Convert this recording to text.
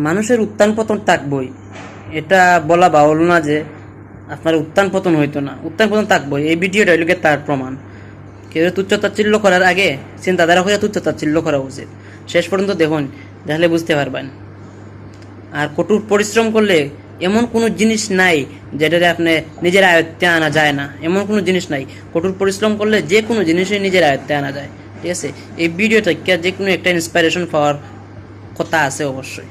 মানুষের উত্থান পতন থাকবই, এটা বলা বাহুল্য না যে আপনার উত্থান পতন হইতো না, উত্থান পতন থাকবই। এই ভিডিওটা হইল তার প্রমাণ। কেউ তুচ্ছতাচ্ছিল্য করার আগে চিন্তাধারা হয়ে তুচ্ছতাচ্ছিল্য করা উচিত। শেষ পর্যন্ত দেখুন, দেখলে বুঝতে পারবেন। আর কঠোর পরিশ্রম করলে এমন কোনো জিনিস নাই যেটাতে আপনি নিজের আয়ত্তে আনা যায় না, এমন কোনো জিনিস নাই। কঠোর পরিশ্রম করলে যে কোনো জিনিসই নিজের আয়ত্তে আনা যায়। ঠিক আছে, এই ভিডিওটা যে কোনো একটা ইন্সপিরেশন পাওয়ার কথা আছে অবশ্যই।